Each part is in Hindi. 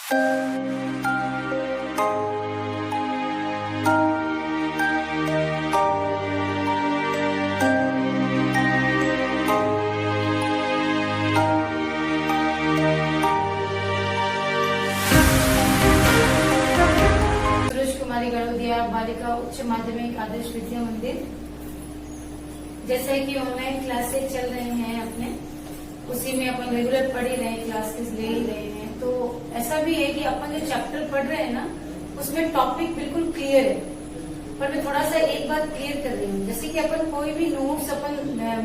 बालिका उच्च माध्यमिक आदर्श विद्या मंदिर। जैसे कि ऑनलाइन क्लासेस चल रहे हैं अपने, उसी में अपन रेगुलर पढ़ ही रहे हैं, क्लासेस ले ही रहे हैं। तो ऐसा भी है कि अपन जो चैप्टर पढ़ रहे हैं ना, उसमें टॉपिक बिल्कुल क्लियर है। पर मैं थोड़ा सा एक बात क्लियर कर रही हूँ, जैसे कि अपन कोई भी नोट्स अपन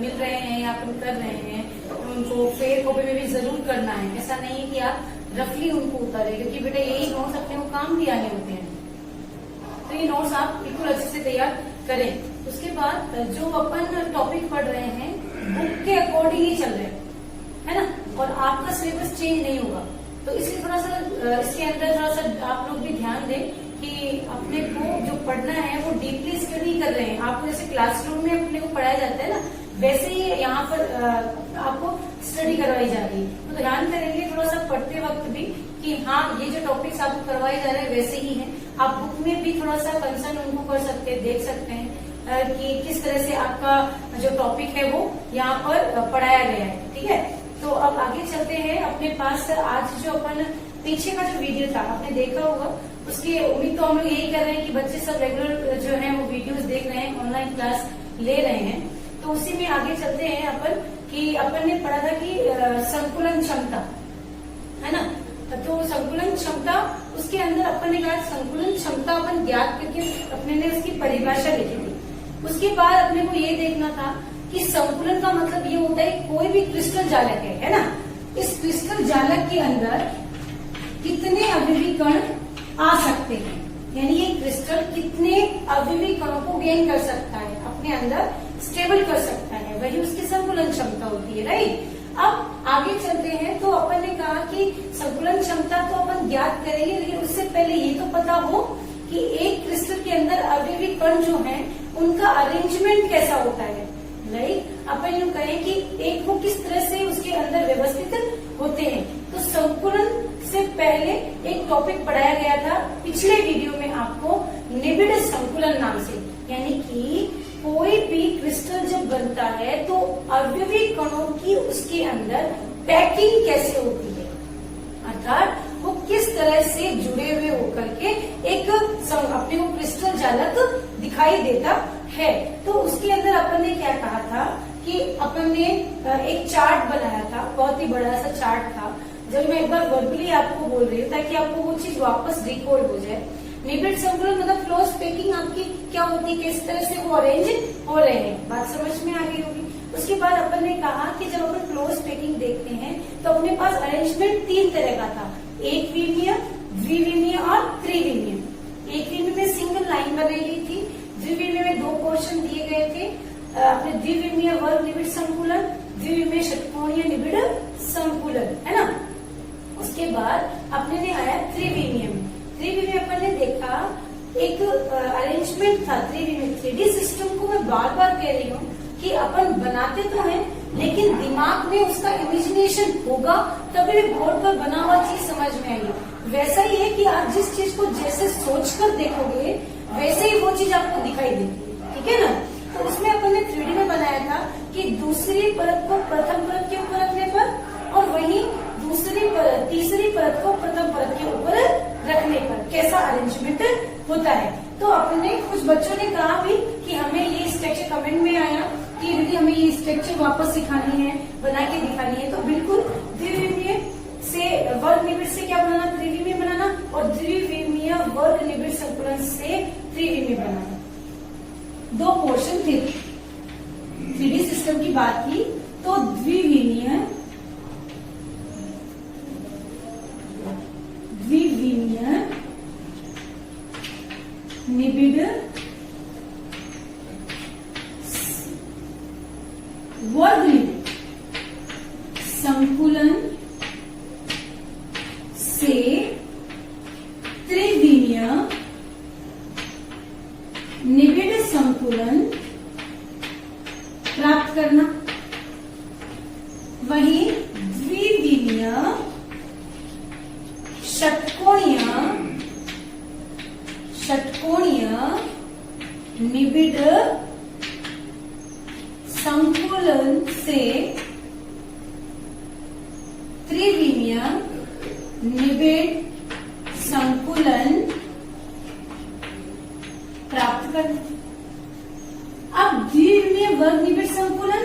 मिल रहे हैं या अपन कर रहे हैं, उनको फेयर कॉपी में भी जरूर करना है। ऐसा नहीं है कि आप रफली उनको उतारे, क्योंकि बेटा यही नोट्स अपने को काम भी आने होते हैं। तो ये नोट्स आप बिल्कुल अच्छे से तैयार करें। उसके बाद जो अपन टॉपिक पढ़ रहे हैं बुक के अकॉर्डिंग ही चल रहे हैं, है ना, और आपका सिलेबस चेंज नहीं होगा। तो इसलिए थोड़ा सा इसके अंदर थोड़ा सा आप लोग भी ध्यान दें कि अपने को जो पढ़ना है वो डीपली स्टडी कर रहे हैं। आपको जैसे क्लासरूम में अपने को पढ़ाया जाता है ना, वैसे ही यहाँ पर आपको स्टडी करवाई जा रही है। तो ध्यान करेंगे थोड़ा सा पढ़ते वक्त भी कि हाँ, ये जो टॉपिक्स आपको करवाए जा रहे हैं वैसे ही हैं। आप बुक में भी थोड़ा सा कंसर्न उनको कर सकते हैं, देख सकते हैं कि किस तरह से आपका जो टॉपिक है वो यहाँ पर पढ़ाया गया है। ठीक है, तो अब आगे चलते हैं। अपने पास आज जो अपन पीछे का जो वीडियो था आपने देखा होगा, उसकी उम्मीद तो हम लोग यही कर रहे हैं कि बच्चे सब रेगुलर जो है वो वीडियोस देख रहे हैं, ऑनलाइन क्लास ले रहे हैं। तो उसी में आगे चलते हैं अपन कि अपन ने पढ़ा था कि संकुलन क्षमता, है ना। तो संकुलन क्षमता, उसके अंदर अपन ने कहा संकुलन क्षमता अपन ज्ञात करके अपने ने उसकी परिभाषा लिखी थी। उसके बाद अपने को ये देखना था कि संकुलन का मतलब ये होता है कोई भी क्रिस्टल जालक है ना, इस क्रिस्टल जालक के अंदर कितने अवयवी कण आ सकते हैं, यानी ये क्रिस्टल कितने अवयवी कणों को गेन कर सकता है, अपने अंदर स्टेबल कर सकता है, वही उसकी संकुलन क्षमता होती है। राइट, अब आगे चलते हैं। तो अपन ने कहा कि संकुलन क्षमता तो अपन ज्ञात करेंगे, लेकिन उससे पहले ये तो पता हो कि एक क्रिस्टल के अंदर अवयवी कण जो हैं उनका अरेंजमेंट कैसा होता है। राइट, अपन यूँ कहें कि एक वो किस तरह से उसके अंदर व्यवस्थित होते हैं। तो संकुलन से पहले एक टॉपिक पढ़ाया गया था पिछले वीडियो में आपको, निबिड़ संकुलन नाम से, यानी कि कोई भी क्रिस्टल जब बनता है तो अवयवी कणों की उसके अंदर पैकिंग कैसे होती है, अर्थात वो किस तरह से जुड़े हुए होकर के एक अपने को क्रिस्टल जालक दिखाई देता है। तो उसके अंदर अपन ने क्या कहा था कि अपन ने एक चार्ट बनाया था, बहुत ही बड़ा सा चार्ट था। जब मैं एक बार वर्बली आपको बोल रही हूँ ताकि आपको वो चीज वापस रिकॉल हो जाए। निबिड़ संकुलन मतलब क्लोज पैकिंग आपकी क्या होती है, किस तरह से वो अरेंज हो रहे हैं, बात समझ में आ गई होगी। उसके बाद अपन ने कहा कि जब अपन क्लोज पैकिंग देखते हैं तो अपने पास अरेंजमेंट 3 तरह का था, एक विमीय, द्विविमीय और त्रिविमीय। एक विमीय में सिंगल लाइन बनेगी थी, द्विविमीय में 2 पोर्शन दिए गए थे। अपने द्विविमीय वर्ग निबिड़ संकुलन, द्विविमीय षटकोणीय निबिड़ संकुलन, है ना। उसके बाद अपने ने आया त्रिविमीय में। त्रिविमीय अपन ने देखा एक अरेंजमेंट था त्रिविमीय। 3D सिस्टम को मैं बार बार कह रही हूँ कि अपन बनाते तो हैं, लेकिन दिमाग में उसका इमेजिनेशन होगा तभी बोर्ड पर बना हुआ चीज समझ में आएगी। वैसा ही है कि आप जिस चीज को जैसे सोचकर देखोगे वैसे ही वो चीज आपको दिखाई देगी। ठीक है ना। तो उसमें अपन ने 3D में बनाया था कि दूसरी परत को प्रथम परत के ऊपर रखने पर, और वहीं दूसरी परत तीसरी परत को प्रथम परत के ऊपर रखने पर कैसा अरेंजमेंट होता है। तो अपने कुछ बच्चों ने कहा भी कि हमें ये स्ट्रक्चर, कमेंट में आया कि दीदी हमें ये स्ट्रक्चर वापस सिखानी है, बना के दिखानी है। तो बिल्कुल द्विविमीय से वर्ग निबिड़ से क्या बनाना, त्रिविमीय बनाना, और द्विविमीय वर्ग निबिड़ संकुलन से त्रिविमीय बनाना। 2 पोर्शन थे। 3D सिस्टम की बात की तो द्विविमीय निबिड़ वर्ग निबिड़ संकुलन से त्रिविमीय निबिड़ संकुलन प्राप्त करना। वहीं द्विविमीय षटकोणीय निबिड़ संकुलन से त्रिविमीय निबिड़ संकुलन प्राप्त करना। अब द्विविमीय वर्ग निबिड़ संकुलन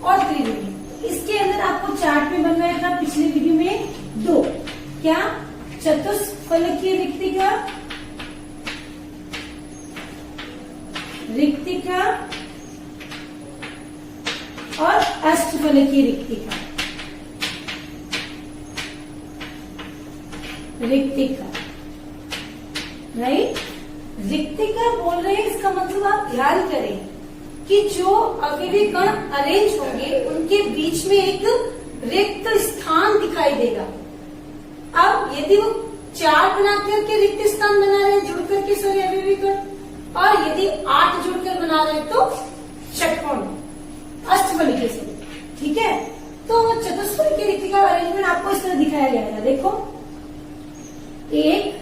और त्रिविमीय, इसके अंदर आपको चार्ट में बनवाया था पिछले वीडियो में दो, क्या चतुष्फलकीय रिक्तिका और अष्टफलकीय रिक्तिका, राइट। रिक्तिका बोल रहे हैं, इसका मतलब आप ध्यान करें कि जो अवयवी कण अरेंज होंगे उनके बीच में एक रिक्त स्थान दिखाई देगा। अब यदि वो 4 बना करके रिक्त स्थान बना रहे हैं जुड़ करके सारे अवयवी कण, और यदि 8 जुड़कर बना रहे हैं तो षटकोण अष्टफलकीय से, ठीक है। तो चतुष्फलकीय रिक्तिका अरेंजमेंट आपको इस तरह दिखाया जाएगा, देखो 1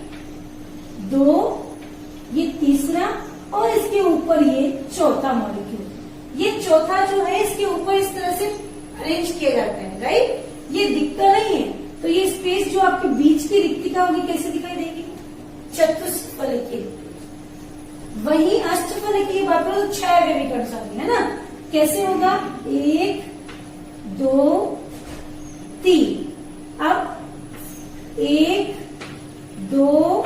2, ये तीसरा और इसके ऊपर ये चौथा मॉलिक्यूल, ये चौथा जो है इसके ऊपर इस तरह से अरेंज किया जाता है, राइट। ये दिखता नहीं है, तो ये स्पेस जो आपके बीच की रिक्तिका होगी कैसे दिखाई देगी, चतुष्फलकीय। वही अष्टफलकीय की बात करो तो 6 अवयवी कण शामिल है ना, कैसे होगा 1 2 3, अब 1 2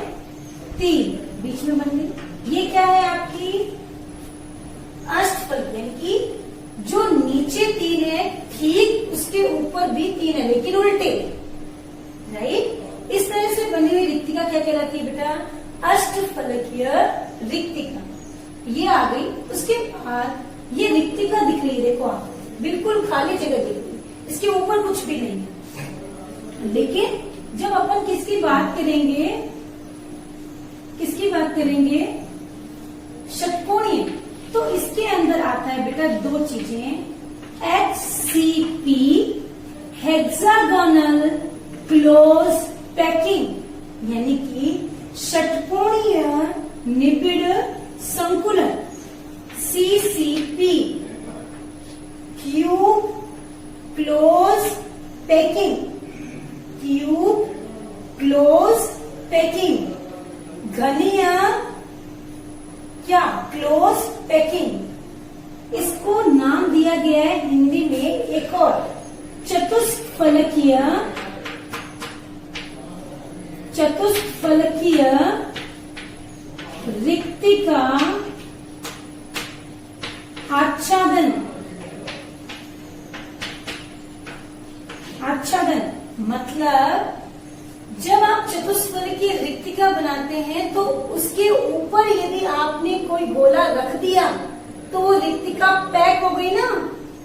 3 बीच में बन गई। ये क्या है आपकी अष्टफलकीय की, जो नीचे 3 है ठीक उसके ऊपर भी 3 है लेकिन उल्टे, राइट। इस तरह से बनी हुई रिक्तिका क्या कहलाती है बेटा, अष्टफलकीय रिक्तिका। ये आ गई। उसके बाद ये रिक्तिका दिख रही है, देखो आप बिल्कुल खाली जगह दिख रही है, इसके ऊपर कुछ भी नहीं है। लेकिन जब अपन किसकी बात करेंगे षटकोणीय, तो इसके अंदर आता है बेटा 2 चीजें, HCP हेक्सागोनल क्लोज पैकिंग, यानी कि षटकोणीय निबिड़ संकुलन, CCP क्यूब क्लोज पैकिंग, घनीय क्या क्लोज पैकिंग। इसको नाम दिया गया है हिंदी में एक और, चतुष्फलकीय रिक्तिका आच्छादन। मतलब जब आप चतुष्फलकीय रिक्तिका बनाते हैं तो उसके ऊपर यदि आपने कोई गोला रख दिया तो वो रिक्तिका पैक हो गई ना,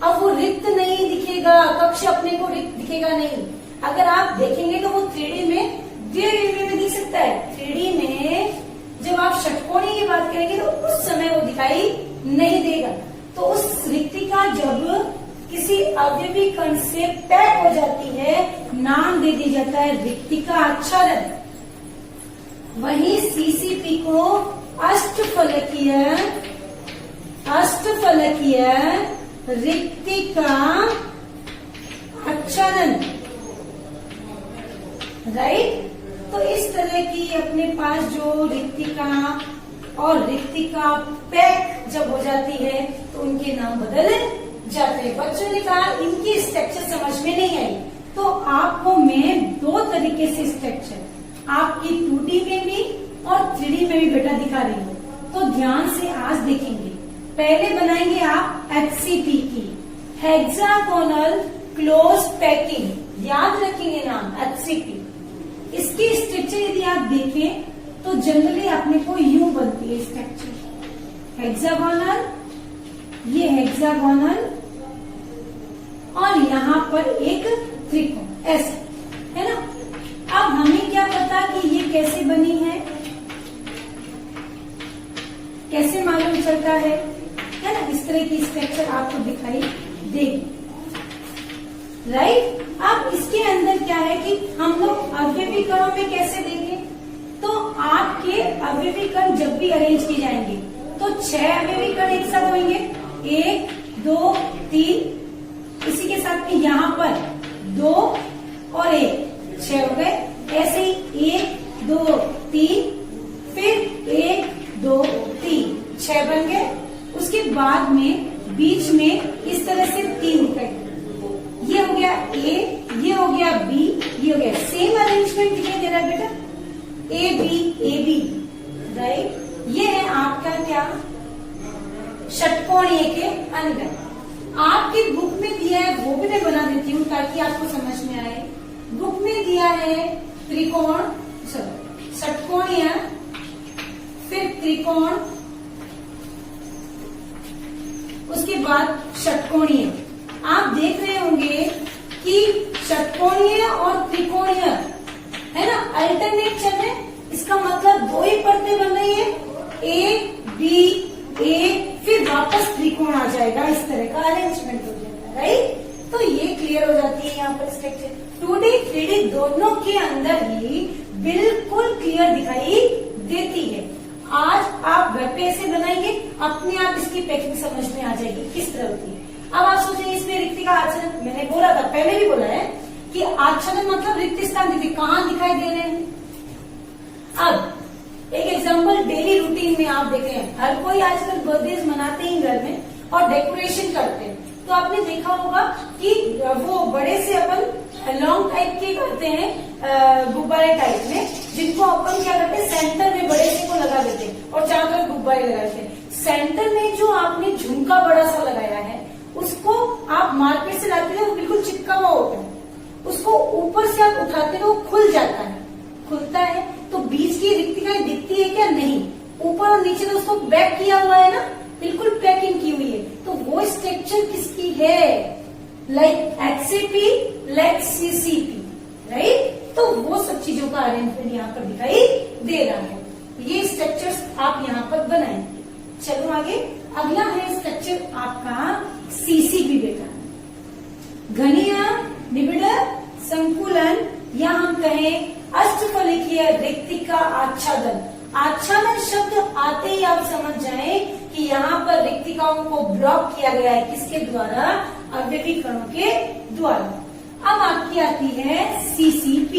अब वो रिक्त नहीं दिखेगा, कक्ष अपने को रिक्त दिखेगा नहीं। अगर आप देखेंगे तो वो 3D में द्विविमीय में दिख सकता है, 3D में जब आप षटकोणीय की बात करेंगे तो उस समय वो दिखाई नहीं देगा। तो उस रिक्तिका जब किसी अवयवी कण से पैक हो जाती है, नाम दे दिया जाता है रिक्तिका आच्छादन। वही CCP को अष्टफलकीय रिक्तिका आच्छादन, राइट। तो इस तरह की अपने पास जो रिक्तिका और रिक्तिका पैक जब हो जाती है तो उनके नाम बदल जाते हैं। बच्चों ने कहा इनकी स्ट्रक्चर समझ में नहीं आई, तो आपको मैं 2 तरीके से स्ट्रक्चर आपकी 2D में भी और 3D में भी बेटा दिखा रही हूँ, तो ध्यान से आज देखेंगे। पहले बनाएंगे आप HCP की हेक्सागोनल क्लोज पैकिंग, याद रखेंगे नाम HCP। इसकी स्ट्रक्चर यदि आप देखें तो जनरली अपने को यूं बनती है स्ट्रक्चर, हेक्सागोनल, ये हेक्सागोनल और यहाँ पर एक त्रिकोण, ऐसे है ना। अब हमें क्या पता कि ये कैसे बनी है, कैसे मालूम चलता है ना। इस तरह की स्ट्रक्चर आपको दिखाई देगी, राइट। अब इसके अंदर क्या है कि हम लोग अवयवी कणों में कैसे अवयवी कण जब भी अरेंज किए जाएंगे तो 6 अवयवी कण एक साथ होंगे, 1 2 3, इसी के साथ में यहाँ पर 2 और 1, 6 हो गए। ऐसे ही 1 2 3, फिर 1 2 3, 6 बन गए। उसके बाद में बीच में इस तरह से 3 कट, ये हो गया A, ये हो गया B, ये हो गया, सेम अरेंजमेंट दिखाई दे रहा है बेटा, A B राइट। ये है आपका क्या, षटकोणीय के अंदर। आपकी बुक में दिया है वो भी मैं बना देती हूँ ताकि आपको समझ में आए। बुक में दिया है त्रिकोण, षटकोणीय, फिर त्रिकोण, उसके बाद षटकोणीय। आप देख रहे होंगे कि षटकोणीय और त्रिकोणीय है ना, अल्टरनेट चल रहे हैं। इसका मतलब 2 ही परतें बन रही है, A B A, फिर वापस त्रिकोण आ जाएगा, इस तरह का अरेंजमेंट हो जाएगा राइट। तो ये क्लियर हो जाती है यहाँ पर स्ट्रक्चर। 2D 3D दोनों के अंदर ही बिल्कुल क्लियर दिखाई देती है। आज आप घर पे ऐसे बनाएंगे, अपने आप इसकी पैकिंग समझ में आ जाएगी किस तरह होती है। अब आप सोचेंगे इसमें रिक्ति का आच्छादन, मैंने बोला था, पहले भी बोला है कि आच्छादन मतलब रिक्त स्थान कहाँ दिखाई दे रहे हैं। अब एक एग्जांपल डेली रूटीन में आप देख रहे हैं, हर कोई आजकल बर्थडे मनाते हैं घर में और डेकोरेशन करते हैं। तो आपने देखा होगा कि वो बड़े से अपन लॉन्ग टाइप के करते हैं, गुब्बारे टाइप में, जिनको अपन क्या करते हैं, सेंटर में बड़े से को लगा देते हैं और चारों तरफ गुब्बारे लगा देते हैं। सेंटर में जो आपने झुमका बड़ा सा लगाया है, उसको आप मार्केट से लाते हैं, वो बिल्कुल चिपका हुआ होता है। उसको ऊपर से आप उठाते हैं, वो खुल जाता है, खुलता है तो बीच की रिक्तिकाएं दिखती है क्या, नहीं। ऊपर और नीचे तो उसको बैक किया हुआ है ना, बिल्कुल पैकिंग की हुई है। तो वो स्ट्रक्चर किसकी है, like HCP, like CCP right. तो वो सब चीजों का अरेंजमेंट यहाँ पर दिखाई दे रहा है। ये स्ट्रक्चर्स आप यहाँ पर बनाएंगे। चलो आगे, अगला है स्ट्रक्चर आपका CCP बेटा, घनीय निबिड़ संकुलन, या हम कहें अष्टफलकीय रिक्तिका आच्छादन। आच्छादन शब्द आते ही आप समझ जाएं कि यहाँ पर रिक्तिकाओं को ब्लॉक किया गया है, किसके द्वारा, अवयवी कणों के द्वारा। अब आपकी आती है CCP।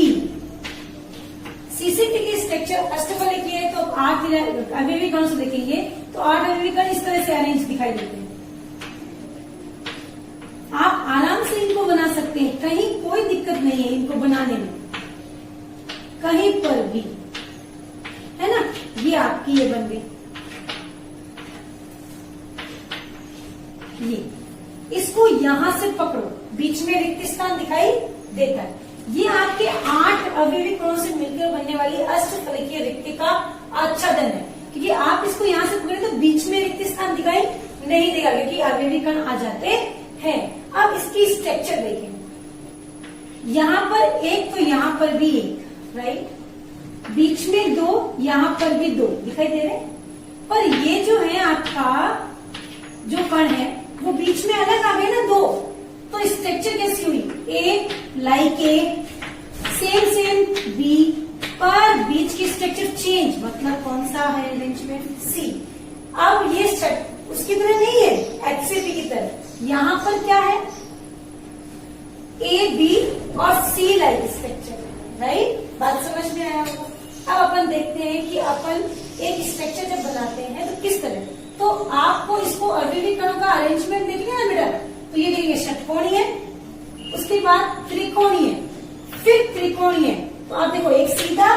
CCP की स्ट्रक्चर अष्टफलकीय है, तो 8 अवयवी कणों से देखेंगे तो 8 अवयवी कण इस तरह से अरेंज दिखाई देते हैं। आप आराम से इनको बना सकते हैं, कहीं कोई दिक्कत नहीं है इनको बनाने में, कहीं पर भी, है ना। ये आपकी ये बन गई, ये इसको यहां से पकड़ो, बीच में रिक्त स्थान दिखाई देता है। ये आपके 8 अवयवी कणों से मिलकर बनने वाली अष्टफलकीय रिक्तिका आच्छादन है। क्योंकि आप इसको यहां से पकड़े तो बीच में रिक्त स्थान दिखाई नहीं देगा, क्योंकि अवयवी कण आ जाते हैं। अब इसकी स्ट्रक्चर देखें, यहाँ पर एक तो यहाँ पर भी एक राइट, बीच में 2, यहाँ पर भी 2 दिखाई दे रहे। पर ये जो है आपका जो कण है वो बीच में अलग आ गए ना 2, तो स्ट्रक्चर कैसी हुई, ए लाइक ए, सेम बी, पर बीच की स्ट्रक्चर चेंज, मतलब कौन सा है अरेंजमेंट, सी। अब ये उसकी तरह नहीं है, HCP की तरह। यहाँ पर क्या है, A B और C लाइक स्ट्रक्चर राइट। बात समझ में आया होगा। अब अपन देखते हैं कि अपन एक स्ट्रक्चर जब बनाते हैं तो किस तरह, तो आपको इसको अवयवी कणों का अरेंजमेंट देखिए ना बेटा, तो ये देखिए षटकोणीय, उसके बाद त्रिकोणीय, फिर त्रिकोणीय। तो आप देखो एक सीधा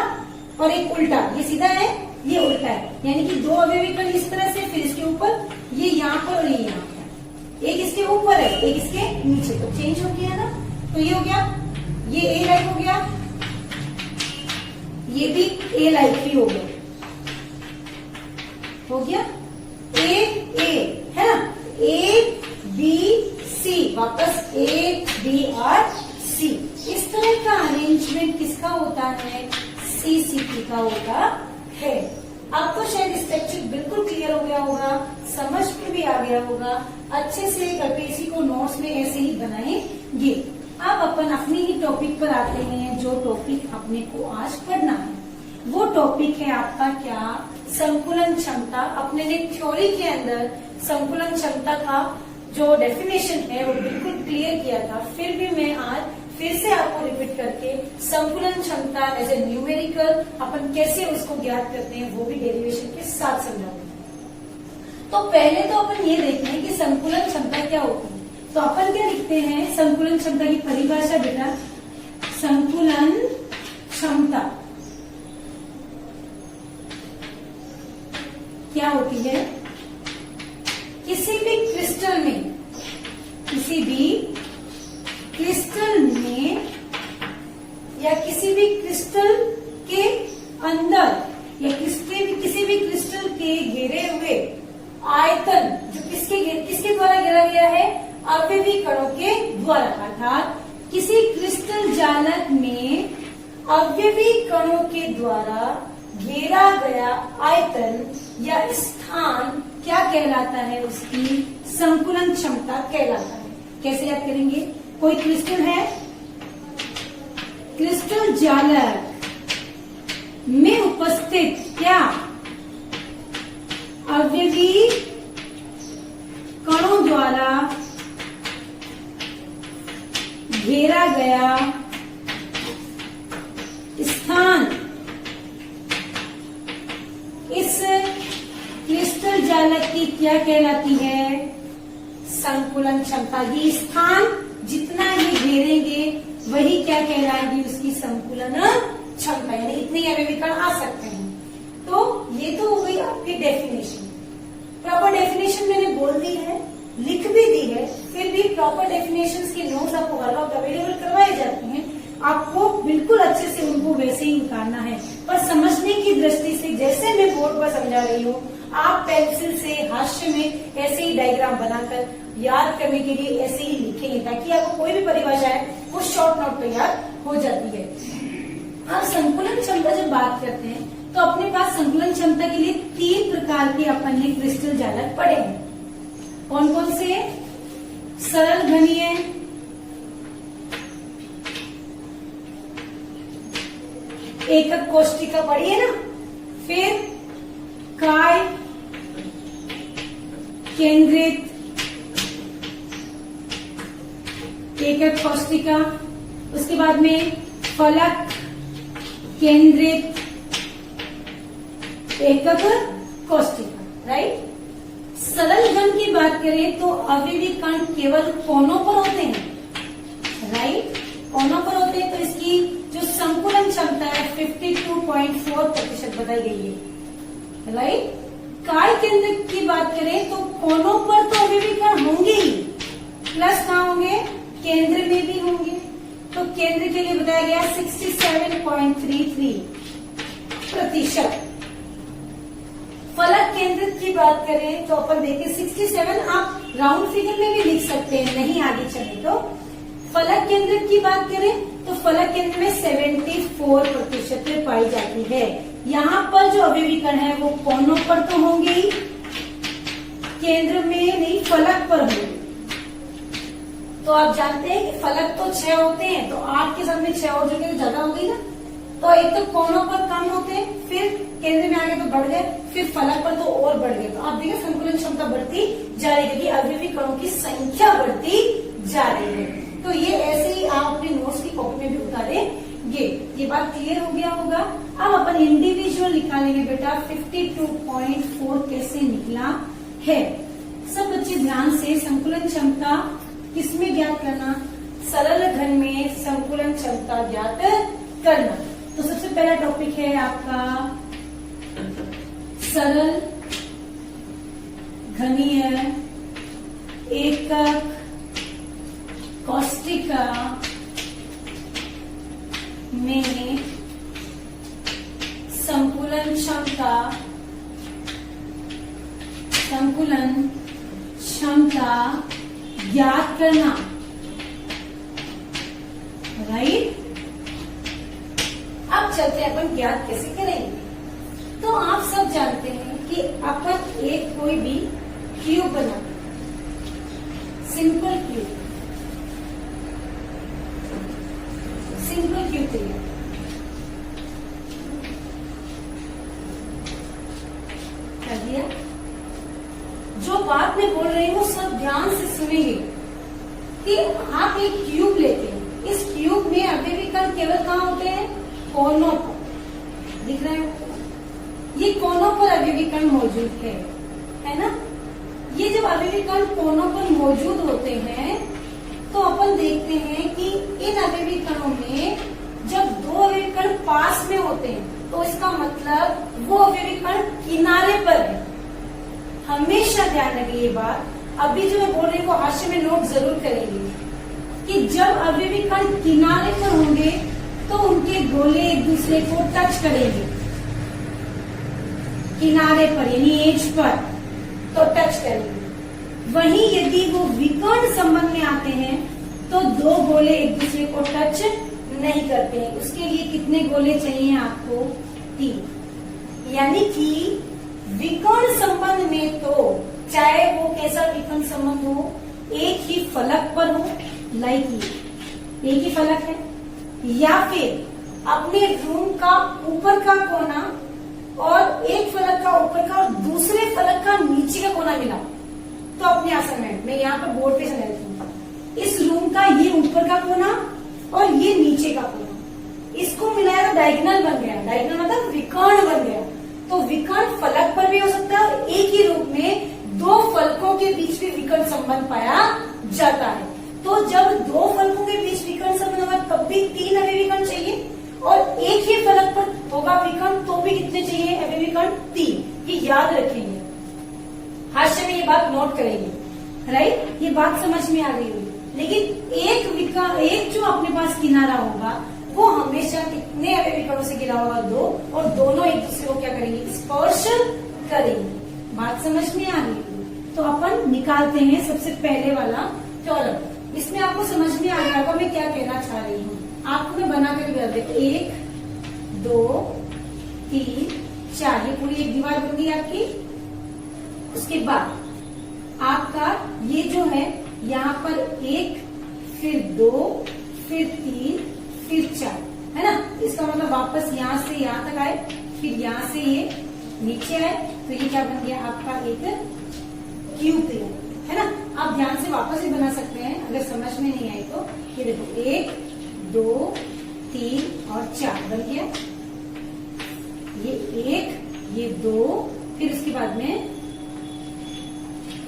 और एक उल्टा, ये सीधा है ये उल्टा है, यानी कि 2 अवयवी कण इस तरह से, फिर इसके ऊपर ये यहाँ पर और ये यहाँ पर, एक इसके ऊपर है एक इसके नीचे, तो चेंज हो गया ना। तो ये हो गया, ये ए लाइक हो गया, ये भी ए लाइक ही हो गया, ए है ना, ए बी सी, वापस ए बी और सी। इस तरह का अरेंजमेंट किसका होता है, CCP का होता है। अब तो शायद स्ट्रक्चर बिल्कुल क्लियर हो गया होगा, समझ में भी आ गया होगा, अच्छे से करके इसी को नोट्स में ऐसे ही बनाएंगे। अब अपन अपनी ही टॉपिक पर आते हैं, जो टॉपिक अपने को आज पढ़ना है। वो टॉपिक है आपका क्या, संकुलन क्षमता। अपने ने थ्योरी के अंदर संकुलन क्षमता का जो डेफिनेशन है वो बिल्कुल क्लियर किया था, फिर भी मैं आज फिर से आपको रिपीट करके संकुलन क्षमता एज ए न्यूमेरिकल अपन कैसे उसको ज्ञात करते हैं वो भी डेरिवेशन के साथ समझाऊंगी। तो पहले तो अपन ये देखते हैं कि संकुलन क्षमता क्या होती है। तो अपन क्या लिखते हैं, संकुलन क्षमता की परिभाषा बेटा, संकुलन क्षमता क्या होती है, किसी भी क्रिस्टल में, किसी भी क्रिस्टल में या किसी भी क्रिस्टल के अंदर या किसी भी क्रिस्टल के घेरे हुए आयतन जो किसके द्वारा घेरा गया है, अवयवी कणों के द्वारा। अर्थात किसी क्रिस्टल जालक में अवयवी कणों के द्वारा घेरा गया आयतन या स्थान क्या कहलाता है, उसकी संकुलन क्षमता कहलाता है। कैसे याद करेंगे, कोई क्रिस्टल है, क्रिस्टल जालक में उपस्थित क्या, अवयवी कणों द्वारा घेरा गया स्थान, इस क्रिस्टल जालक की क्या कहलाती है, संकुलन क्षमता। ये स्थान जितना ये घेरेंगे वही क्या कहलाएगी, उसकी संकुलन क्षमता, यानी इतने अवयवी कण आ सकते हैं। तो ये तो हो गई आपकी डेफिनेशन। प्रॉपर डेफिनेशन मैंने बोल दी है, लिख भी दी है, फिर भी प्रॉपर डेफिनेशंस के नोट्स आपको हर वक्त अवेलेबल करवाए जाते हैं। आपको बिल्कुल अच्छे से उनको वैसे ही उतारना है, पर समझने की दृष्टि से जैसे मैं बोर्ड पर समझा रही हूँ, आप पेंसिल से हास्य में ऐसे ही डायग्राम बनाकर याद करने के लिए ऐसे ही लिखेंगे, ताकि आपको कोई भी परिभाषा है वो शॉर्ट नोट पे याद हो जाती है। अब संकुलन क्षमता जब बात करते हैं तो अपने पास संकुलन क्षमता के लिए 3 प्रकार के अपन ने क्रिस्टल जालक पढ़े हैं। कौन कौन से, सरल घनीय, एकक कोष्टिका पढ़ी है ना, फिर काय केंद्रित एकक कोष्टिका, उसके बाद में फलक केंद्रित एकक कोष्टिका, राइट। सरल घन की बात करें तो अवयवी कण केवल कोनों पर होते हैं, राइट, कोनों पर होते हैं। तो इसकी जो संकुलन क्षमता है 52.4% बताई गई है, राइट। काय केंद्र की बात करें तो कोनों पर तो अवयवी कण होंगे ही, प्लस कहाँ होंगे, केंद्र में भी होंगे। तो केंद्र के लिए बताया गया 67.33%। फलक केंद्र की बात करें तो अपन देखिए 67, आप राउंड फिगर में भी लिख सकते हैं, नहीं आगे चले तो। फलक केंद्र की बात करें तो फलक केंद्र में 74% में पाई जाती है। यहाँ पर जो अवयवी कण है वो कोनों पर तो होंगे ही, केंद्र में नहीं, फलक पर होंगे। तो आप जानते हैं कि फलक तो 6 होते हैं, तो 8 के साथ में 6 और जगह ज्यादा हो गई ना। तो एक तो कोनों पर कम होते हैं, फिर केंद्र में आगे तो बढ़ गए, फिर फलक पर तो और बढ़ गए। तो आप देखिए संकुलन क्षमता बढ़ती जा रही है, क्योंकि अवयवी कणों की संख्या बढ़ती जा रही है। तो ये ऐसे ही आप अपने नोट्स की कॉपी में भी उतारेंगे। ये बात क्लियर हो गया होगा। अब अपन इंडिविजुअल निकालेंगे बेटा, 52.4 कैसे निकला है। सब बच्चे ध्यान से, संकुलन क्षमता किसमें ज्ञात करना, सरल घन में संकुलन क्षमता ज्ञात करना। तो सबसे पहला टॉपिक है आपका सरल घनीय एकक कोष्टिका में संकुलन क्षमता ज्ञात करना, राइट। अब चलते हैं अपन ज्ञात कैसे करेंगे। तो आप सब जानते हैं कि अपन एक कोई भी क्यूब बनाते हैं, सिंपल क्यूब तैयार। दिया। जो बात मैं बोल रही हूँ सब ध्यान से सुनेंगे कि आप एक क्यूब लेते हैं, इस क्यूब में अवयवी कण केवल कहाँ होते हैं? कोनों पर। दिख रहे हैं? ये कोनों पर अवयवी कण मौजूद है ना? ये जब अवयवी कण कोनों पर मौजूद होते हैं तो अपन देखते हैं कि इन अवयवी कणों में जब दो अवयवी कण पास में होते हैं तो इसका मतलब वो अवयवी कण किनारे पर है। हमेशा ध्यान रखिए ये बात। अभी जो मैं बोल रही हूँ वो हाशिए में नोट जरूर करेंगे कि जब अवयवी कण किनारे पर होंगे तो उनके गोले एक दूसरे को टच करेंगे, किनारे पर यानी एज पर तो टच करेंगे। वहीं यदि वो विकर्ण संबंध में आते हैं तो दो गोले एक दूसरे को टच नहीं करते हैं। उसके लिए कितने गोले चाहिए आपको? 3। यानी कि विकर्ण संबंध में तो चाहे वो कैसा विकर्ण संबंध हो, एक ही फलक पर हो, लाइक एक ही फलक है, या फिर अपने रूम का ऊपर का कोना और एक फलक का ऊपर का और दूसरे फलक का नीचे का कोना मिला। तो अपने असाइनमेंट में यहाँ पर बोर्ड पे समझा देती, इस रूम का ये ऊपर का कोना और ये नीचे का कोना, इसको मिलाया तो डायगोनल बन गया। डायगोनल मतलब विकर्ण बन गया। तो विकर्ण फलक पर भी हो सकता है और एक ही रूप में दो फलकों के बीच भी विकर्ण संबंध पाया जाता है। तो जब दो फलकों के बीच विकर्ण संबंध होगा तब भी 3 अवयवी कण चाहिए और एक ही फलक पर होगा विकर्ण तो भी कितने चाहिए अवयवी कण? 3। ये याद रखेंगे, हाशिए में ये बात नोट करेंगे, राइट? ये बात समझ में आ गई होगी। लेकिन एक जो अपने पास किनारा होगा वो हमेशा कितने अवयवी कणों से घिरा होगा? 2, और दोनों एक दूसरे को क्या करेंगे? स्पर्श करेंगे। बात समझ में आ गई? तो अपन निकालते हैं सबसे पहले वाला कॉलम। इसमें आपको समझ में आ गया होगा मैं क्या कहना चाह रही हूँ। आपको मैं बना कर बता देती, 1 2 3 4 ये पूरी एक दीवार बन गई आपकी। उसके बाद आपका ये जो है यहाँ पर 1 फिर 2 फिर 3 फिर 4 है ना? इसका मतलब वापस यहाँ से यहाँ तक आए, फिर यहाँ से ये नीचे आए, तो ये क्या बन गया आपका? एक क्यूब है ना? आप ध्यान से वापस भी बना सकते हैं अगर समझ में नहीं आई तो। ये देखो 1 2 3 और 4 बन गया। ये 1 ये 2 फिर उसके बाद में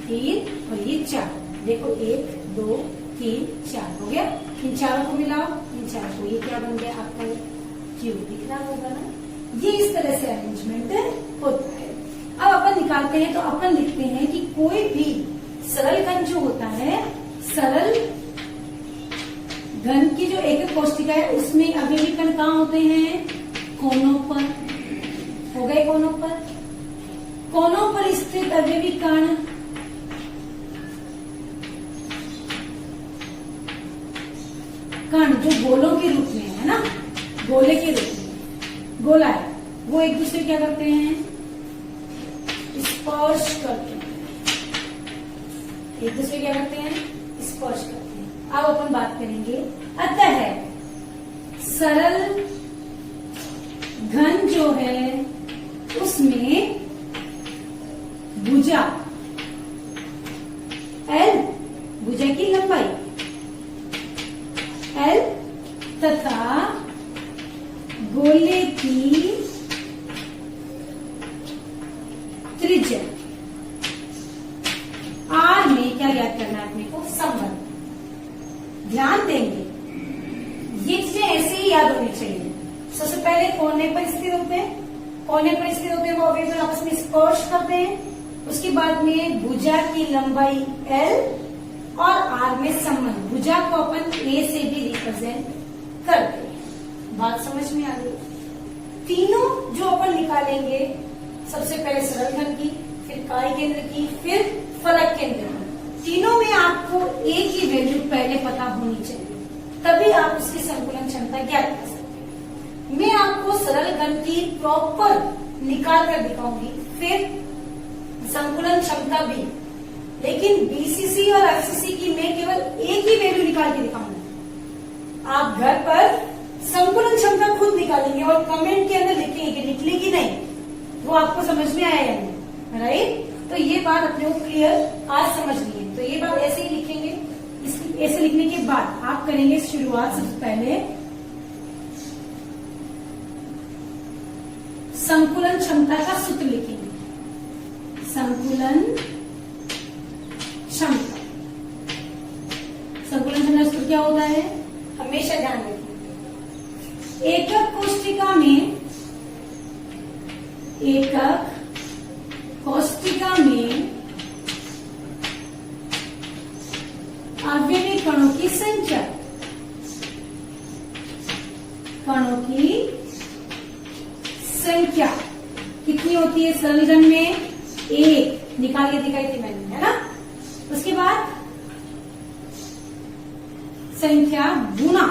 3 और ये 4। देखो 1 2 3 4 हो गया। इन चारों को मिलाओ, इन चारों को, ये क्या बन गया आपका? क्यूब। दिख रहा होगा ना? ये इस तरह से अरेंजमेंट होता है। अब अपन निकालते हैं तो अपन लिखते हैं कि कोई भी सरल घन जो होता है, सरल घन की जो एक कोष्ठिका है उसमें अवयवी कण कहाँ होते हैं? कोनों पर। हो गए कोनों पर। कोनों पर स्थित अवयवी कण जो गोलों के रूप में है ना, गोले के रूप में गोला है, वो एक दूसरे क्या करते हैं? स्पर्श करते हैं। एक दूसरे क्या करते हैं? स्पर्श करते हैं। अब अपन बात करेंगे, अतः सरल घन जो है उसमें भुजा L, भुजा की लंबाई L तथा गोले की त्रिज्या R में क्या याद करना है अपने को? संबंध। ध्यान देंगे ये चीजें ऐसे ही याद होनी चाहिए। सबसे पहले कोने पर स्थित होते हैं, कोने पर स्थित होते हैं वो अवयव आपस में स्पर्श करते हैं। उसके बाद में भुजा की लंबाई L और R में संबंध। भुजा को अपन A से भी रिप्रेजेंट करते हैं। बात समझ में आ गई? तीनों जो अपन निकालेंगे, सबसे पहले सरल घन की, फिर इकाई केंद्र की, फिर फलक केंद्र की, तीनों में आपको एक ही वैल्यू पहले पता होनी चाहिए, तभी आप उसकी संकुलन क्षमता ज्ञात कर सकते हैं। मैं आपको सरल घन की प्रॉपर निकाल कर दिखाऊंगी, फिर संकुलन क्षमता भी, लेकिन बीसीसी और एफसीसी की मैं केवल एक ही वैल्यू निकाल के दिखाऊंगी। आप घर पर संकुलन क्षमता खुद निकालेंगे और कमेंट के अंदर लिखेंगे कि निकली कि नहीं, वो आपको समझ में आया या नहीं, राइट। तो ये बात अपने को क्लियर आज समझनी है। तो ये बात ऐसे ही लिखेंगे। ऐसे लिखने के बाद आप करेंगे शुरुआत सबसे पहले संकुलन क्षमता का सूत्र लिखेंगे। संकुलन क्षमता, संकुलन क्षमता का सूत्र क्या होता है, हमेशा ध्यान रखेंगे। एकक कोष्टिका में, एकक कोष्टिका में अवयवी कणों की संख्या, कणों की संख्या कितनी होती है सरल घन में, एक निकाल के दिखाई थी मैंने, है ना। उसके बाद संख्या गुना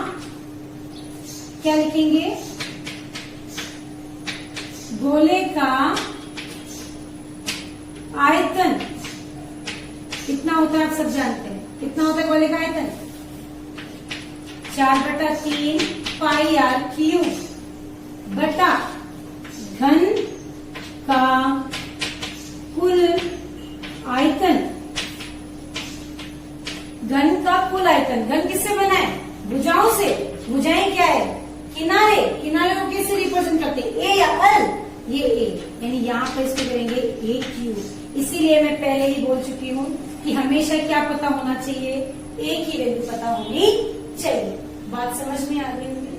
क्या लिखेंगे, गोले का आयतन कितना होता है आप सब जानते हैं, कितना होता है गोले का आयतन, 4/3 पाई आर क्यूब बटा घन का कुल आयतन। घन का कुल आयतन, घन किससे बना है, भुजाओं से। भुजाएं क्या है, किनारे, किनारे को कैसे रिप्रेजेंट करते हैं, ए या एल, ये ए, यानी यहाँ पर इसको करेंगे ए क्यूब। इसीलिए मैं पहले ही बोल चुकी हूँ कि हमेशा क्या पता होना चाहिए, ए की वैल्यू पता होनी चाहिए। बात समझ में आ गई होगी।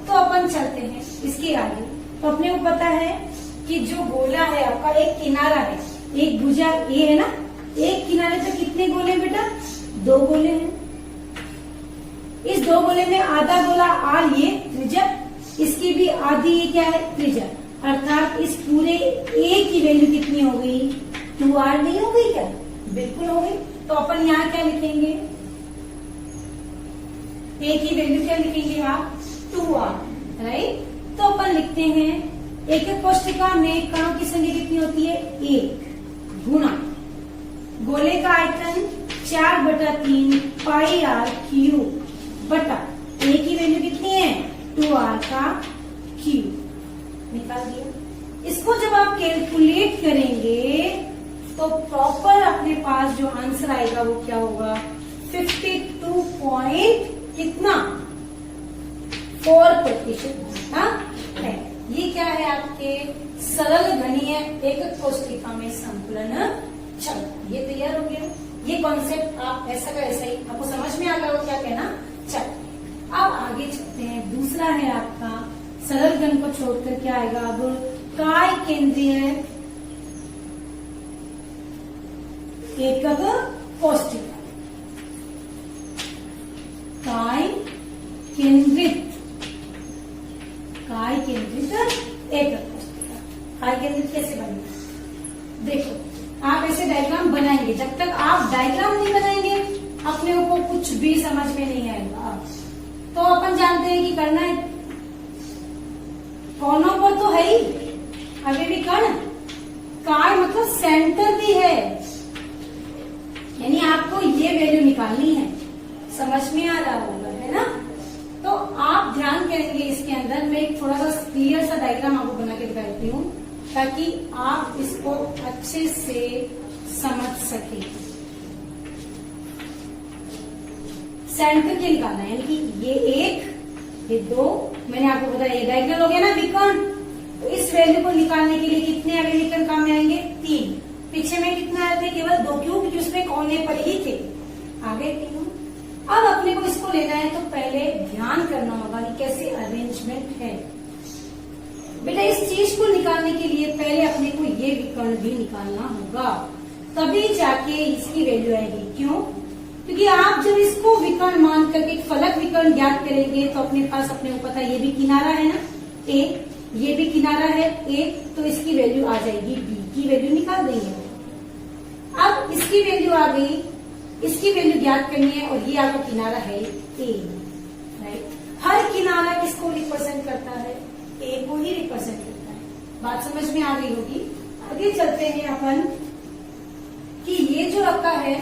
तो अपन चलते हैं इसके आगे। तो अपने को पता है कि जो गोला है आपका, एक किनारा है, एक भुजा ए है ना, एक किनारे पे कितने गोले हैं बेटा, 2 गोले हैं। इस 2 गोले में आधा गोला आर ये त्रिज्या, इसकी भी आधी ये क्या है त्रिज्या, अर्थात इस पूरे ए की वैल्यू कितनी हो गई, 2r नहीं हो गई क्या, बिल्कुल हो गई। तो अपन यहाँ क्या लिखेंगे, ए की वैल्यू क्या लिखेंगे आप, 2r, राइट। तो अपन लिखते हैं एकक कोष्टिका में कणों की संख्या कितनी होती है, 1 गुना गोले का आयतन 4/3 पाई आर क्यूब बटा ए की वैल्यू कितनी है, 2r का क्यूब, निकाल दिया। इसको जब आप कैलकुलेट करेंगे तो प्रॉपर अपने पास जो आंसर आएगा वो क्या होगा, 52 पॉइंट कितना, 4% है। ये क्या है आपके सरल घनीय एकक कोष्टिका में संकुलन क्षमता। ये तैयार हो गया। ये कॉन्सेप्ट आप ऐसा का ऐसा ही आपको समझ में आ गया, क्या कहना। चल अब आगे चलते हैं। दूसरा है आपका सरल घन को छोड़कर क्या आएगा, अब काय केंद्रीय एकक कोष्टिका, काय केंद्रित, काय केंद्रित एकक कोष्टिका। काय केंद्रित कैसे बनेगा, देखो आप ऐसे डायग्राम बनाएंगे, जब तक आप डायग्राम नहीं बनाएंगे अपने को कुछ भी समझ में नहीं आएगा। तो अपन जानते हैं कि करना है, कोनों पर तो है ही अभी भी कण, काय मतलब सेंटर भी है, यानी आपको ये वैल्यू निकालनी है, समझ में आ रहा होगा, है ना। तो आप ध्यान करेंगे इसके अंदर, मैं एक थोड़ा सा क्लियर सा डायग्राम आपको बना के दिखाती हूँ ताकि आप इसको अच्छे से समझ सके। सेंटर के निकालना है, यानी कि ये 1 ये 2, मैंने आपको बताया ये डायगोनल हो गया ना विकर्ण। तो इस वैल्यू को निकालने के लिए कितने अवयवी विकर्ण काम में आएंगे, 3। पीछे में कितना आए थे, केवल 2 क्यों, क्योंकि उसमें कोने पर ही थे, आगे 3। अब अपने को इसको लेना है तो पहले ध्यान करना होगा कि कैसे अरेंजमेंट है। बेटा इस चीज को निकालने के लिए पहले अपने को ये विकर्ण भी निकालना होगा, तभी जाके इसकी वैल्यू आएगी। क्यों, क्योंकि आप जब इसको विकर्ण मान करके एक फलक विकर्ण ज्ञात करेंगे तो अपने पास अपने को पता ये भी किनारा है ना ए, ये भी किनारा है ए, तो इसकी वैल्यू आ जाएगी बी की वैल्यू निकाल देंगे। अब इसकी वैल्यू आ गई, इसकी वैल्यू ज्ञात करनी है और ये आपको किनारा है ए, राइट। हर किनारा किसको रिप्रेजेंट करता है, ए को ही रिप्रेजेंट करता है। बात समझ में आ गई होगी। आगे चलते हैं अपन कि ये जो रखा है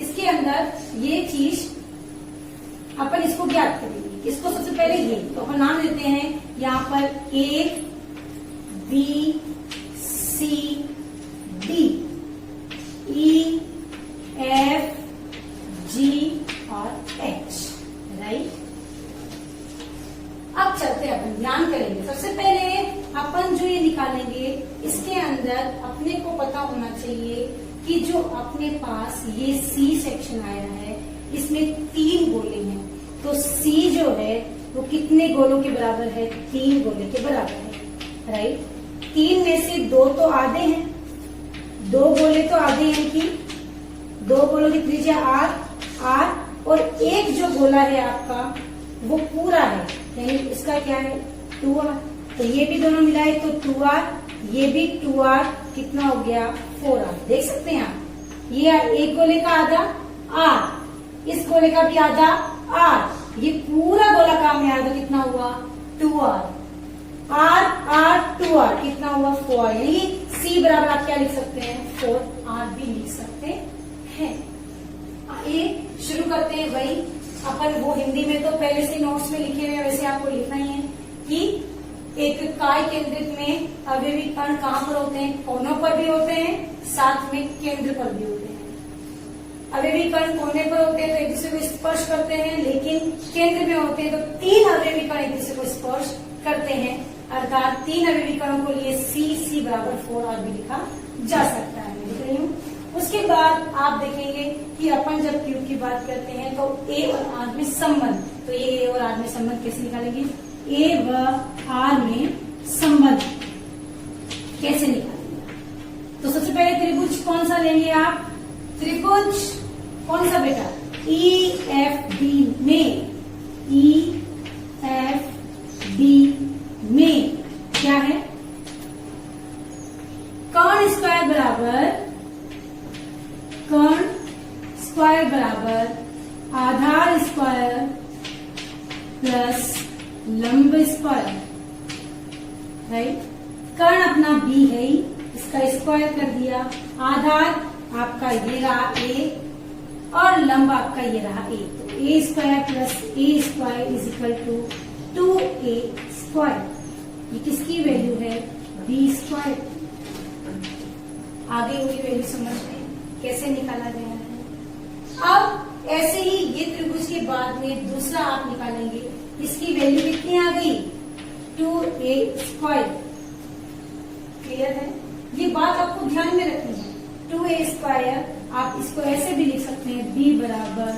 इसके अंदर ये चीज अपन इसको ज्ञात करेंगे। इसको सबसे पहले ये तो अपन नाम देते हैं यहाँ पर ए बी सी डी, अंदर अपने को पता होना चाहिए कि जो अपने पास ये सी सेक्शन आया है इसमें 3 गोले हैं, तो सी जो है वो कितने गोलों के बराबर है? 3 गोले के बराबर है, राइट। 3 में से 2 तो आधे हैं, 2 गोले तो आधे हैं कि 2 गोलों की त्रिज्या आर और एक जो गोला है आपका वो पूरा है, यानी इसका क्या है? 2r। तो ये भी दोनों मिलाए तो 2r, ये भी 2r, कितना हो गया? 4r। देख सकते हैं आप, ये एक गोले का आधा r, इस गोले का भी आधा r, ये पूरा गोला काम में आधा कितना हुआ? 2r। r 2r कितना हुआ? 4r। यानी c बराबर आप क्या लिख सकते हैं? 4r भी लिख सकते हैं। ये शुरू करते हैं वही अपन वो हिंदी में तो पहले से नोट्स में लिखे हुए, वैसे आपको लिखना ही है कि एक काय केंद्रित में अवयवी कण कहाँ पर होते हैं? कोनों पर भी होते हैं, साथ में केंद्र पर भी होते हैं। अवयवी कण कोने पर होते हैं तो एक दूसरे को स्पर्श करते हैं, लेकिन केंद्र में होते हैं तो 3 अवयवी कण एक दूसरे को स्पर्श करते हैं, अर्थात 3 अवयवी कणों को लिए c बराबर 4r भी लिखा जा सकता है। मैं लिख रही हूँ। उसके बाद आप देखेंगे कि अपन जब क्यूब की बात करते हैं तो a और r में संबंध, तो ये a और r में संबंध कैसे निकालेंगे? a व r में संबंध कैसे निकालेंगे? तो सबसे पहले त्रिभुज कौन सा लेंगे आप? त्रिभुज कौन सा बेटा? EFD में, EFD में क्या है? कर्ण स्क्वायर बराबर आधार स्क्वायर प्लस लंब स्क्वायर, राइट। कर्ण अपना b है ही, इसका स्क्वायर कर दिया, आधार आपका ये रहा a और लंब आपका ये रहा a, तो a square plus a square is equal to 2a square. ये किसकी वैल्यू है? b square. आगे हुई वैल्यू समझ में कैसे निकाला गया है। अब ऐसे ही ये त्रिभुज के बाद में दूसरा आप निकालेंगे, इसकी वैल्यू कितनी आ गई? 2a square. क्लियर है? ये बात आपको ध्यान में रखनी है। 2a स्क्वायर आप इसको ऐसे भी लिख सकते हैं, b बराबर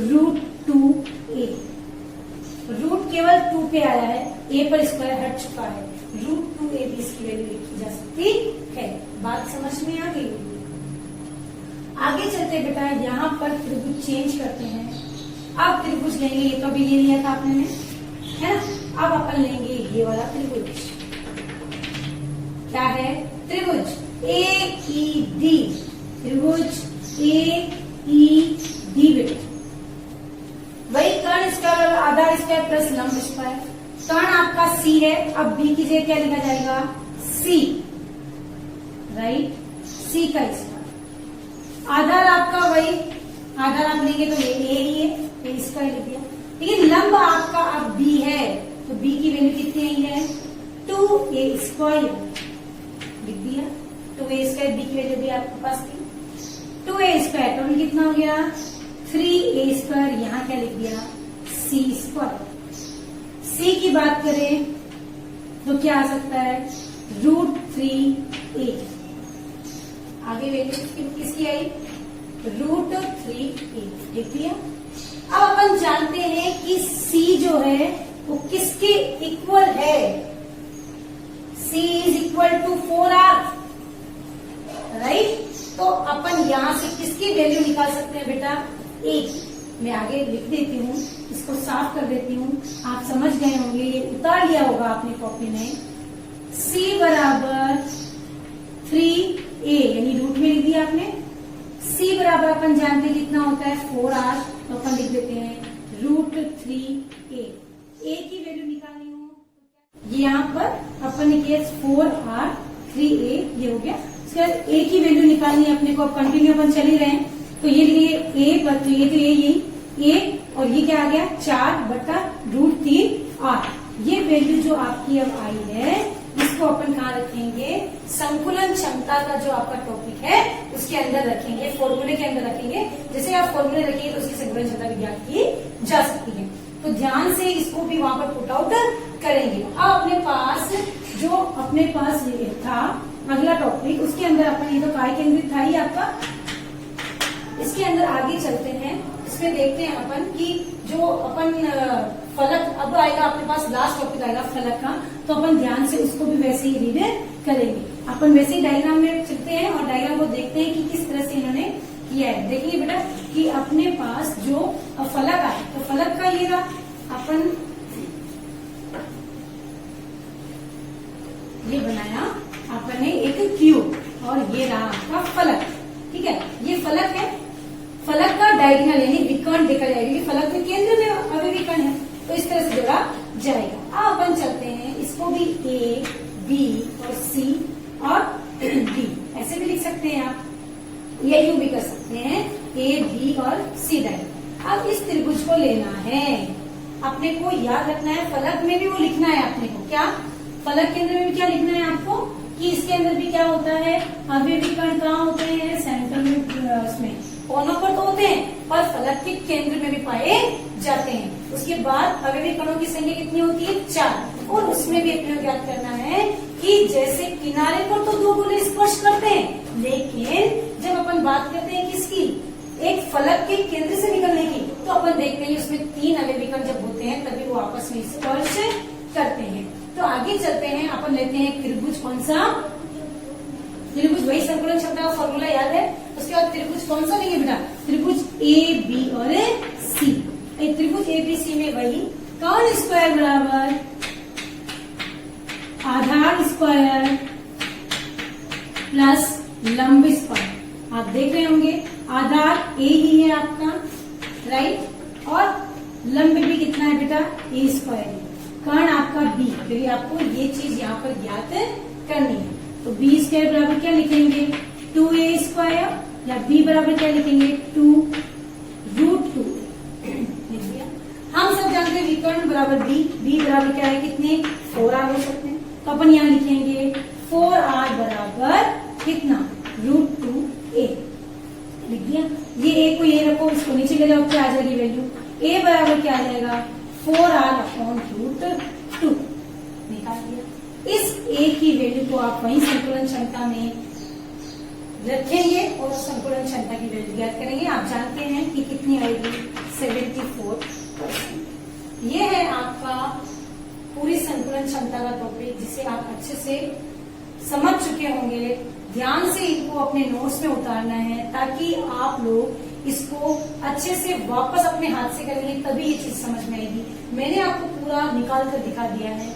√2a। रूट केवल 2 पे आया है, a पर स्क्वायर हट चुका है, √2a भी इसकी वैल्यू लिखी जा सकती है। बात समझ में आ गई? आगे चलते बेटा, यहाँ पर त्रिभुज चेंज करते हैं। अब त्रिभुज लेंगे, ये तो अभी ले लिया था आपने, है ना। अब अपन लेंगे ये वाला त्रिभुज। क्या है? त्रिभुज AED, त्रिभुज AED बेटा। वही कर्ण स्क्वायर और आधार स्क्वायर प्लस लंब स्क्वायर। कर्ण आपका C है, अब B की जगह क्या लिखा जाएगा? C, राइट, C का स्क्वायर। आधार आपका वही, आधार आप लेंगे तो ये a ही है, a स्क्वायर लिख दिया। लेकिन लंब आपका अब b है, तो b की वैल्यू कितनी आई है? 2a स्क्वायर लिख दिया। 2a स्क्वायर b की वैल्यू भी आपके पास थी, 2a स्क्वायर टोटल कितना हो गया? 3a square. यहाँ क्या लिख दिया? c square. c की बात करें तो क्या आ सकता है? √3a। आगे वैल्यू किसकी आई? √3a लिख दिया। अब अपन जानते हैं कि c जो है वो किसके इक्वल है? c is equal to 4r, right. तो अपन यहां से किसकी वैल्यू निकाल सकते हैं बेटा? a। मैं आगे लिख देती हूँ, इसको साफ कर देती हूँ, आप समझ गए होंगे, ये उतार लिया होगा आपने कॉपी में। c बराबर 3a, यानी रूट में लिख दिया आपने। c बराबर अपन जानते कितना होता है? 4r, तो अपन लिख देते हैं √3a। a की वैल्यू निकालनी हो, ये यहाँ पर अपन ने किया 4r 3a, ये हो गया। उसके बाद a की वैल्यू निकालनी है अपने को, अब कंटिन्यू अपन चल ही रहे हैं, तो ये लिए a पर, तो ये तो यही a, और ये क्या आ गया? 4/√3r। ये वैल्यू जो आपकी अब आई है, इसको अपन कहाँ रखेंगे? संकुलन क्षमता का जो आपका टॉपिक है उसके अंदर रखेंगे, फॉर्मूले के अंदर रखेंगे। जैसे आप फॉर्मूले रखेंगे तो उसकी संकुलन क्षमता भी ज्ञात की जा सकती है, तो ध्यान से इसको भी वहां पर पुट आउट करेंगे। अब अपने पास जो ये था अगला टॉपिक, उसके अंदर अपन ये तो काय केंद्रित था ही आपका। इसके अंदर आगे चलते हैं, इसमें देखते हैं अपन कि जो अपन फलक अब आएगा अपने पास, लास्ट टॉपिक आएगा फलक का, तो अपन ध्यान से उसको भी वैसे ही रीड करेंगे। अपन वैसे ही डायग्राम में चलते हैं और डायग्राम को देखते हैं कि किस तरह से इन्होंने किया है। देखिए बेटा कि अपने पास जो फलक आए, तो फलक का ये रहा, अपन ये बनाया आपने एक क्यूब और ये रहा आपका फलक, ठीक है। ये फलक है, फलक का डायगोनल यानी विकर्ण देखा जाएगा कि फलक में केंद्र में अभी विकर्ण है, तो इस तरह से जोड़ा जाएगा। अब अपन चलते हैं, इसको भी ए बी और सी और डी ऐसे भी लिख सकते हैं आप, ये यूं भी कर सकते हैं, ए बी और सी डायगोनल। अब इस त्रिभुज को लेना है, अपने को याद रखना है, फलक में भी वो लिखना है अपने को, क्या फलक केंद्र में भी क्या लिखना है आपको कि इसके अंदर भी क्या होता है, अवयवी विकर्ण कहाँ होते हैं, सेंटर में, उसमें कोनों पर तो होते हैं, पर फलक के केंद्र में भी पाए जाते हैं। उसके बाद अवयवी कणों की संख्या कितनी होती है, 4, और उसमें भी अपने को याद करना है कि जैसे किनारे पर तो 2 गोले स्पर्श करते हैं, लेकिन जब अपन बात करते हैं किसकी, एक फलक के केंद्र से निकलने की, तो अपन देखते हैं उसमें 3 अवयवी कण जब होते हैं तभी वो आपस में स्पर्श करते हैं। तो आगे चलते हैं, अपन लेते हैं त्रिभुज, कौन सा त्रिभुज, वही संकुलन क्षमता का फॉर्मूला याद है। उसके बाद त्रिभुज कौन सा लेंगे बेटा, त्रिभुज ए बी और सी। त्रिभुज ए बी सी में वही कर्ण स्क्वायर बराबर आधार स्क्वायर प्लस लंब स्क्वायर। आप देख रहे होंगे आधार ए ही है आपका, राइट, और लंब भी कितना है बेटा, ए स्क्वायर है, कर्ण आपका बी, क्योंकि आपको ये चीज यहाँ पर ज्ञात करनी है। तो बी स्क्वायर बराबर क्या लिखेंगे, 2a स्क्वायर, या बी बराबर क्या लिखेंगे, 2√2। हम सब जानते हैं विकर्ण बराबर बी बराबर क्या है, कितने, 4r हो सकते हैं, तो अपन यहाँ लिखेंगे 4r बराबर कितना, √2a। लिख दिया, ये a को ये रखो, इसको नीचे ले जाओ, क्या आ जाएगी वैल्यू, a बराबर क्या आ जाएगा, 4r/√2 निकाल दिया। इस a की वैल्यू को आप वही संकुलन क्षमता में रखेंगे और संकुलन क्षमता की वैल्यू ज्ञात करेंगे। आप जानते हैं कि कितनी आएगी, 74%। ये है आपका पूरी संकुलन क्षमता का टॉपिक, जिसे आप अच्छे से समझ चुके होंगे। ध्यान से इनको अपने नोट्स में उतारना है, ताकि आप लोग इसको अच्छे से वापस अपने हाथ से करेंगे, तभी ये चीज समझ में आएगी। मैंने आपको पूरा निकाल कर दिखा दिया है।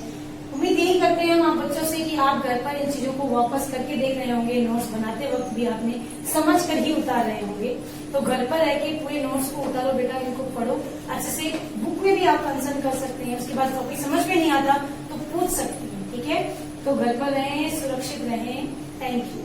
उम्मीद यही करते हैं हम आप बच्चों से कि आप घर पर इन चीजों को वापस करके देख रहे होंगे, नोट्स बनाते वक्त भी आपने समझ कर ही उतार रहे होंगे। तो घर पर रह के पूरे नोट्स को उतारो बेटा, इनको पढ़ो अच्छे से। बुक में भी आप कंसल्ट कर सकते हैं, उसके बाद टॉपिक समझ में नहीं आता तो पूछ सकते हैं, ठीक है। तो घर पर रहें, सुरक्षित रहें। Thank you.